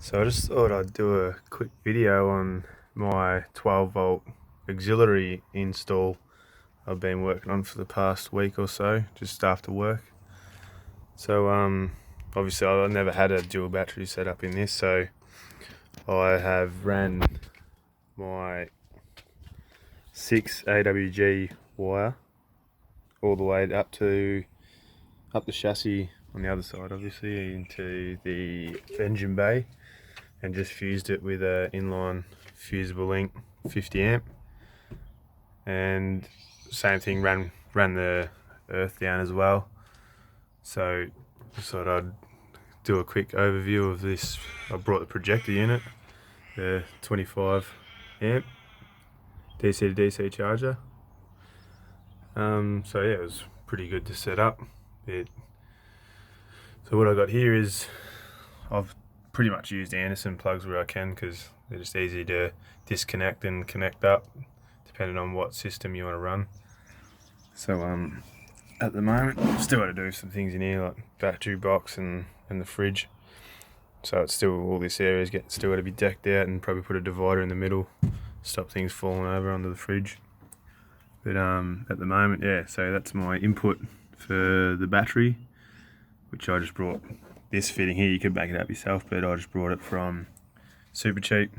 So I just thought I'd do a quick video on my 12 volt auxiliary install I've been working on for the past week or so, just after work. So obviously I've never had a dual battery set up in this, so I have ran my 6 AWG wire all the way up the chassis on the other side, obviously, into the engine bay, and just fused it with a inline fusible link 50 amp, and same thing, ran the earth down as well. So just thought I'd do a quick overview of this. I brought the projector unit, the 25 amp DC to DC charger. So yeah, it was pretty good to set up. So what I got here is, I've pretty much used Anderson plugs where I can, because they're just easy to disconnect and connect up depending on what system you want to run. So at the moment I've still got to do some things in here, like battery box and the fridge. So it's still, all this area is still got to be decked out, and probably put a divider in the middle, stop things falling over onto the fridge. But at the moment, yeah, so that's my input for the battery, which I just brought. This fitting here, you could back it up yourself, but I just brought it from Super Cheap.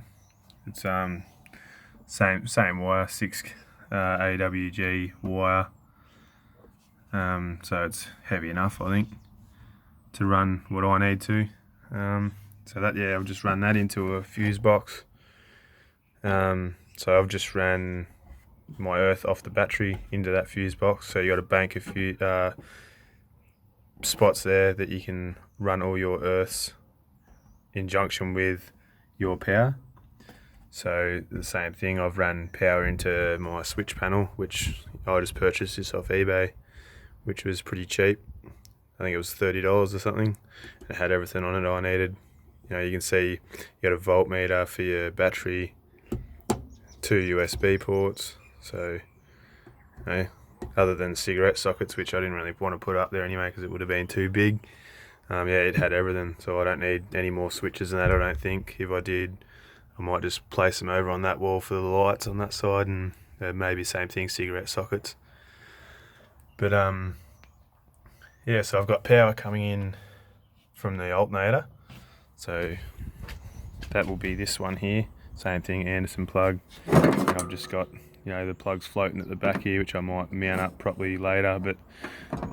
It's same wire, 6 AWG wire. So it's heavy enough, I think, to run what I need to. So that, yeah, I've just run that into a fuse box. So I've just ran my earth off the battery into that fuse box. So you got a bank of spots there that you can run all your earths in junction with your power. So the same thing, I've ran power into my switch panel, which I just purchased this off eBay, which was pretty cheap. I think it was $30 or something. It had everything on it I needed. You know, you can see you got a voltmeter for your battery, 2 USB ports. So, you know, other than cigarette sockets, which I didn't really want to put up there anyway because it would have been too big. Yeah, it had everything, so I don't need any more switches than that, I don't think. If I did, I might just place them over on that wall for the lights on that side, and maybe same thing, cigarette sockets. But yeah, so I've got power coming in from the alternator, so that will be this one here. Same thing, Anderson plug. And I've just got, you know, the plugs floating at the back here, which I might mount up properly later, but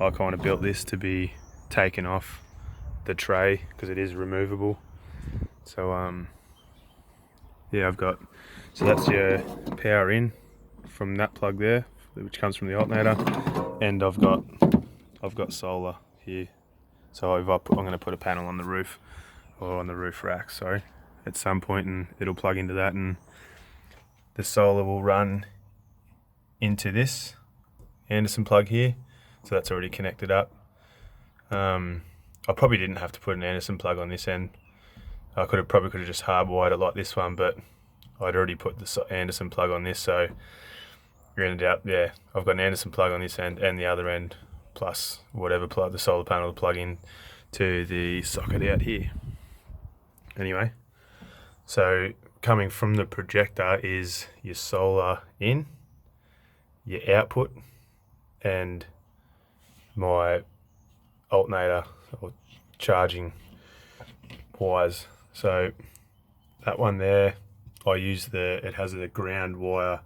I kind of built this to be taken off the tray because it is removable. So yeah, so that's your power in from that plug there, which comes from the alternator, and I've got solar here. So I'm going to put a panel on the roof, or on the roof rack, sorry, at some point, and it'll plug into that, and the solar will run into this Anderson plug here. So that's already connected up. I probably didn't have to put an Anderson plug on this end. I probably could have just hardwired it like this one, but I'd already put the Anderson plug on this, so we ended up, yeah, I've got an Anderson plug on this end and the other end, plus whatever plug, the solar panel to plug in to the socket out here. Anyway, so coming from the projector is your solar in, your output, and my alternator or charging wires. So that one there, I use it has a ground wire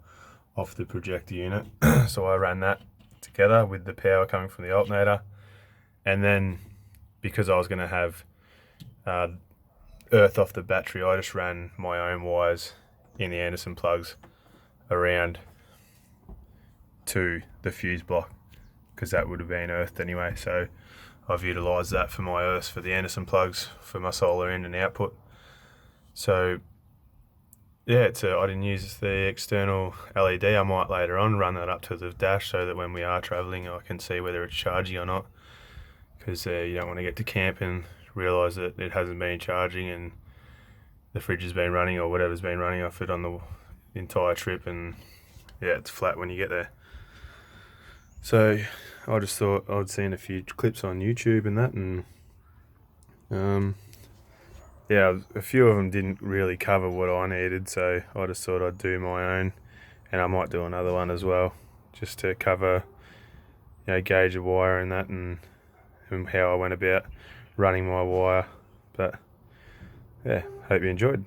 off the projector unit. So I ran that together with the power coming from the alternator, and then because I was going to have earth off the battery, I just ran my own wires in the Anderson plugs around to the fuse block, because that would have been earthed anyway. So I've utilised that for my earths for the Anderson plugs for my solar in and output. So yeah, I didn't use the external LED. I might later on run that up to the dash so that when we are travelling I can see whether it's charging or not, because you don't want to get to camp and realise that it hasn't been charging and the fridge has been running or whatever's been running off it on the entire trip, and yeah, it's flat when you get there. So I just thought I'd seen a few clips on YouTube and that, and yeah, a few of them didn't really cover what I needed, so I just thought I'd do my own, and I might do another one as well, just to cover, gauge the wire and that, and how I went about running my wire. But yeah, hope you enjoyed.